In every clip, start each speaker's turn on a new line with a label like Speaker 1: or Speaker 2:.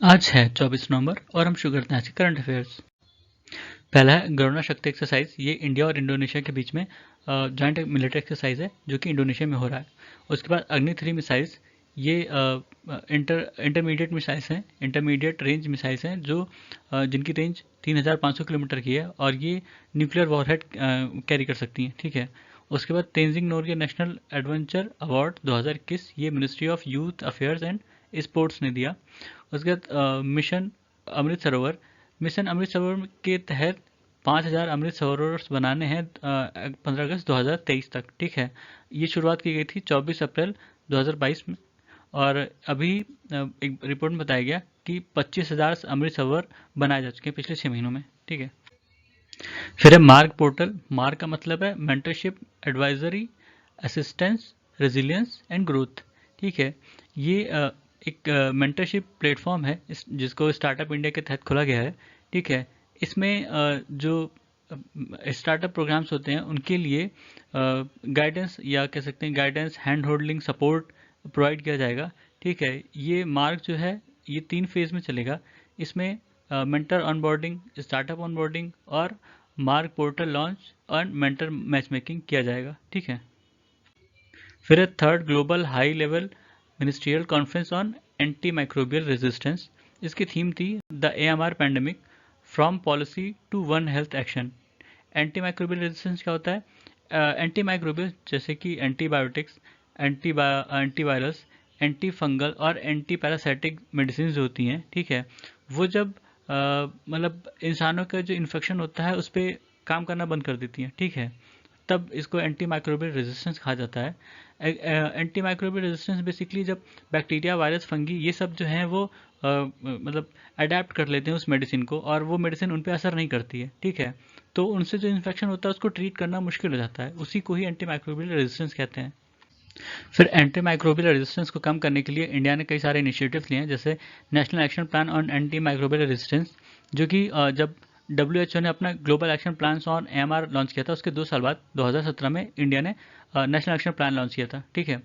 Speaker 1: आज है 24 नवंबर और हम शुरू करते हैं आज के करंट अफेयर्स। पहला है गरुणा शक्ति एक्सरसाइज। ये इंडिया और इंडोनेशिया के बीच में जॉइंट मिलिट्री एक्सरसाइज है जो कि इंडोनेशिया में हो रहा है। उसके बाद अग्नि 3 मिसाइल्स, ये इंटरमीडिएट मिसाइल्स हैं, इंटरमीडिएट रेंज मिसाइल्स हैं जो जिनकी रेंज 3500 किलोमीटर की है और ये न्यूक्लियर वॉरहेड कैरी कर सकती हैं। ठीक है। उसके बाद Tenzing Norgay national adventure award 2021, ये ministry of youth affairs and sports ने दिया। उसके बाद मिशन अमृत सरोवर। मिशन अमृत सरोवर के तहत 5000 अमृत सरोवर बनाने हैं 15 अगस्त 2023 तक। ठीक है। ये शुरुआत की गई थी 24 अप्रैल 2022 में और अभी एक रिपोर्ट में बताया गया कि 25,000 अमृत सरोवर बनाए जा चुके हैं पिछले 6 महीनों में। ठीक है। फिर है मार्ग पोर्टल। मार्ग का मतलब है mentorship, advisory, assistance, resilience and growth. ठीक है। ये एक मेंटरशिप प्लेटफॉर्म है जिसको स्टार्टअप इंडिया के तहत खोला गया है। ठीक है। इसमें जो स्टार्टअप प्रोग्राम्स होते हैं उनके लिए गाइडेंस या कह सकते हैं guidance, hand holding, support provide किया जाएगा। ठीक है। ये मार्ग जो है ये 3 फेज में चलेगा। इसमें मेंटर ऑनबोर्डिंग, स्टार्टअप ऑनबोर्डिंग और मार्ग पोर्टल लॉन्च और मेंटर मैच मेकिंग किया जाएगा। ठीक है। फिर है third global high level ministerial conference on antimicrobial resistance. इसकी थीम थी the AMR pandemic from policy to one health action. Antimicrobial resistance क्या होता है? एंटी माइक्रोबियल जैसे कि एंटीबायोटिक्स, एंटीवायरस, एंटी फंगल और एंटी पैरासाइटिक मेडिसिन जो होती हैं, ठीक है, वो जब मतलब इंसानों का जो इन्फेक्शन होता है उस पर काम करना बंद कर देती हैं। ठीक है। तब इसको एंटी माइक्रोबियल रेजिस्टेंस कहा जाता है। एंटी माइक्रोबियल रेजिस्टेंस बेसिकली जब बैक्टीरिया, वायरस, फंगी ये सब जो हैं वो मतलब अडेप्ट कर लेते हैं उस मेडिसिन को और वो मेडिसिन उन पर असर नहीं करती है। ठीक है। तो उनसे जो इन्फेक्शन होता है उसको ट्रीट करना मुश्किल हो जाता है, उसी को ही एंटी माइक्रोबियल रेजिस्टेंस कहते हैं। फिर एंटी माइक्रोबियल रेजिस्टेंस को कम करने के लिए इंडिया ने कई सारे इनिशिएटिव्स लिए हैं, जैसे national action plan on antimicrobial resistance, जो कि जब WHO ने अपना global action plan on AMR launch किया था उसके 2 साल बाद 2017 में इंडिया ने नेशनल एक्शन प्लान लॉन्च किया था। ठीक है।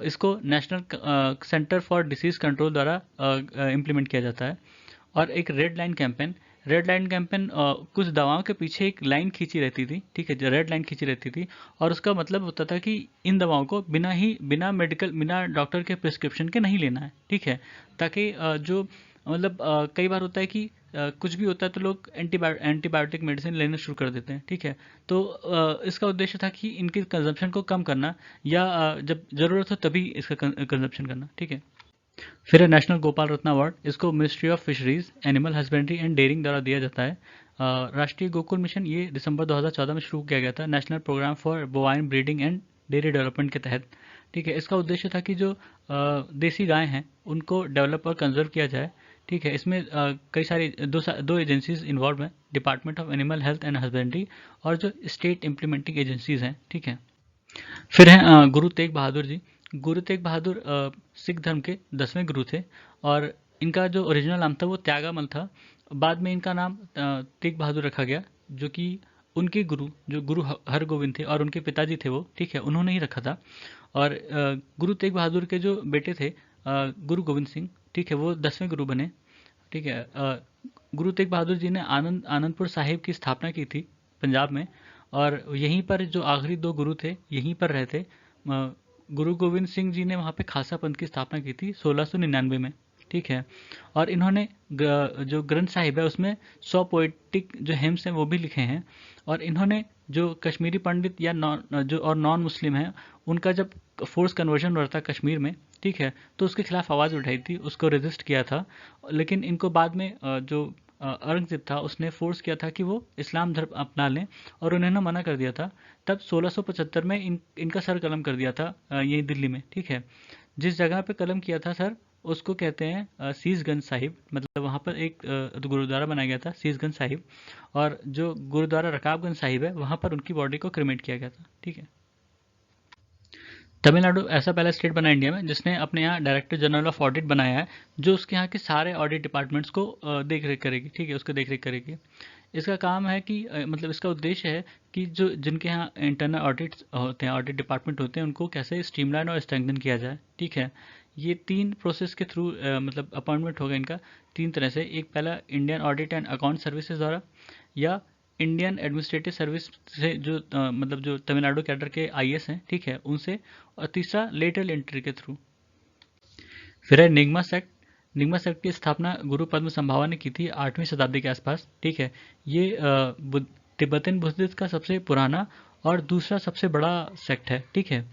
Speaker 1: इसको national centre for disease control द्वारा इम्प्लीमेंट किया जाता है। और एक रेड लाइन कैंपेन कुछ दवाओं के पीछे एक लाइन खींची रहती थी। ठीक है। जो रेड लाइन खींची रहती थी और उसका मतलब होता था कि इन दवाओं को बिना डॉक्टर के प्रिस्क्रिप्शन के नहीं लेना है। ठीक है। ताकि जो मतलब कई बार होता है कि कुछ भी होता है तो लोग एंटीबायोटिक मेडिसिन लेना शुरू कर देते हैं। ठीक है। तो इसका उद्देश्य था कि इनकी कंजम्पशन को कम करना या जब ज़रूरत हो तभी इसका कंजम्पशन करना। ठीक है। फिर है नेशनल गोपाल रत्न अवार्ड। इसको ministry of fisheries, animal husbandry and dairying द्वारा दिया जाता है। राष्ट्रीय गोकुल मिशन ये दिसंबर 2014 में शुरू किया गया था, national programme for bovine breeding and dairy development के तहत। ठीक है। इसका उद्देश्य था कि जो देसी गाय हैं उनको डेवलप और कंजर्व किया जाए। ठीक है। इसमें कई सारी दो एजेंसीज इन्वॉल्व हैं, department of animal health and husbandry और जो स्टेट इम्प्लीमेंटिंग एजेंसीज हैं। ठीक है। फिर हैं गुरु तेग बहादुर जी। गुरु तेग बहादुर सिख धर्म के 10वें गुरु थे और इनका जो ओरिजिनल नाम था वो त्यागामल था। बाद में इनका नाम तेग बहादुर रखा गया, जो कि उनके गुरु जो गुरु हरगोविंद थे और उनके पिताजी थे वो, ठीक है, उन्होंने ही रखा था। और गुरु तेग बहादुर के जो बेटे थे गुरु गोविंद सिंह, ठीक है, वो 10वें गुरु बने। ठीक है। गुरु तेग बहादुर जी ने आनंदपुर साहिब की स्थापना की थी पंजाब में और यहीं पर जो आखिरी 2 गुरु थे यहीं पर रहते। गुरु गोविंद सिंह जी ने वहाँ पे खालसा पंथ की स्थापना की थी 1699 में। ठीक है। और इन्होंने जो ग्रंथ साहिब है उसमें 100 पोएटिक जो हेम्स हैं वो भी लिखे हैं। और इन्होंने जो कश्मीरी पंडित या नॉन मुस्लिम हैं उनका जब फोर्स कन्वर्जन हो रहा था कश्मीर में, ठीक है, तो उसके खिलाफ आवाज़ उठाई थी, उसको रेजिस्ट किया था। लेकिन इनको बाद में जो औरंगजेब था उसने फोर्स किया था कि वो इस्लाम धर्म अपना लें और उन्होंने मना कर दिया था। तब 1675 में इनका सर कलम कर दिया था यही दिल्ली में। ठीक है। जिस जगह पे कलम किया था सर उसको कहते हैं सीसगंज साहिब, मतलब वहाँ पर एक गुरुद्वारा बनाया गया था सीसगंज साहिब। और जो गुरुद्वारा रकाबगंज साहिब है वहाँ पर उनकी बॉडी को क्रिमेट किया गया था। ठीक है। तमिलनाडु ऐसा पहला स्टेट बना इंडिया में जिसने अपने यहाँ डायरेक्टर जनरल ऑफ ऑडिट बनाया है, जो उसके यहाँ के सारे ऑडिट डिपार्टमेंट्स को देख रेख करेगी। ठीक है। उसको देख रेख करेगी। इसका काम है कि मतलब इसका उद्देश्य है कि जो जिनके यहाँ इंटरनल ऑडिट्स होते हैं, ऑडिट डिपार्टमेंट होते हैं, उनको कैसे स्ट्रीमलाइन और स्ट्रेंथन किया जाए। ठीक है। ये 3 प्रोसेस के थ्रू मतलब अपॉइंटमेंट होगा इनका 3 तरह से। एक पहला Indian audit and account services द्वारा, या इंडियन एडमिनिस्ट्रेटिव सर्विस से जो मतलब जो तमिलनाडु कैडर के आईएएस हैं, ठीक है, उनसे, और तीसरा लेटरल एंट्री के थ्रू। फिर है निगमा सेक्ट। निगमा सेक्ट की स्थापना गुरु पद्म संभावा ने की थी 8वीं शताब्दी के आसपास, ठीक है। ये तिब्बतन बुद्धिज्म का सबसे पुराना और दूसरा सबसे बड़ा सेक्ट है, ठीक है।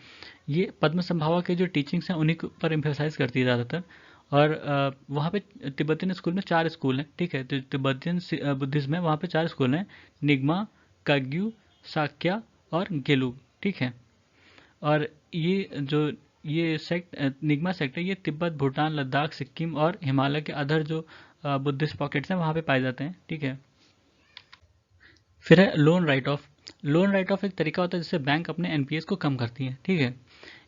Speaker 1: ये पद्म संभावा के जो टीचिंग्स हैं उन्हीं के ऊपर एम्फेसाइज करती है ज़्यादातर। और वहाँ पे तिब्बतन स्कूल में 4 स्कूल हैं, ठीक है। तो तिब्बतन बुद्धिज्म में वहाँ पे 4 स्कूल हैं, निगमा, काग्यू, साक्या और गेलुग, ठीक है। और ये सेक्ट निगमा सेक्ट है, ये तिब्बत, भूटान, लद्दाख, सिक्किम और हिमालय के अदर जो बुद्धिस्ट पॉकेट्स हैं वहाँ पे पाए जाते हैं, ठीक है। फिर है loan right of. Loan right of एक तरीका होता है जिससे बैंक अपने एनपीएस को कम करती है, ठीक है।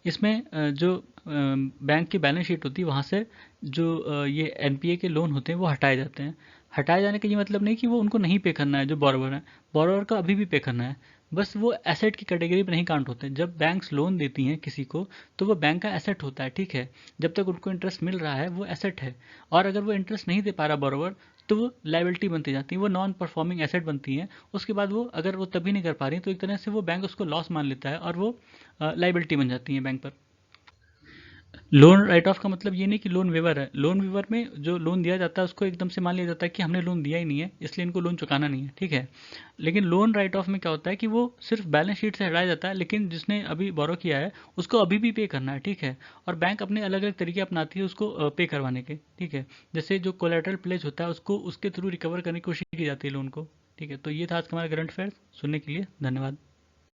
Speaker 1: इसमें जो बैंक की बैलेंस शीट होती है वहाँ से जो ये एनपीए के लोन होते हैं वो हटाए जाते हैं। हटाए जाने का ये मतलब नहीं कि वो उनको नहीं पे करना है, जो बोरोवर है, बोरोवर का अभी भी पे करना है, बस वो एसेट की कैटेगरी में नहीं काउंट होते। जब बैंक्स लोन देती हैं किसी को तो वो बैंक का एसेट होता है, ठीक है। जब तक उनको इंटरेस्ट मिल रहा है वो एसेट है, और अगर वो इंटरेस्ट नहीं दे पा रहा बोरोवर तो वो लाइबिलिटी बनती जाती है, वो नॉन परफॉर्मिंग एसेट बनती हैं। उसके बाद वो अगर वो तभी नहीं कर पा रही तो एक तरह से वो बैंक उसको लॉस मान लेता है और वो लाइबिलिटी बन जाती है बैंक पर। लोन राइट ऑफ का मतलब ये नहीं कि लोन वेवर है। लोन वेवर में जो लोन दिया जाता है उसको एकदम से मान लिया जाता है कि हमने लोन दिया ही नहीं है इसलिए इनको लोन चुकाना नहीं है, ठीक है। लेकिन लोन राइट ऑफ में क्या होता है कि वो सिर्फ बैलेंस शीट से हटाया जाता है, लेकिन जिसने अभी बोरो किया है उसको अभी भी पे करना है, ठीक है। और बैंक अपने अलग अलग तरीके अपनाती है उसको पे करवाने के, ठीक है। जैसे जो कोलेटरल प्लेज होता है उसको उसके थ्रू रिकवर करने की कोशिश की जाती है लोन को, ठीक है। तो ये था आज का हमारा करंट अफेयर। सुनने के लिए धन्यवाद।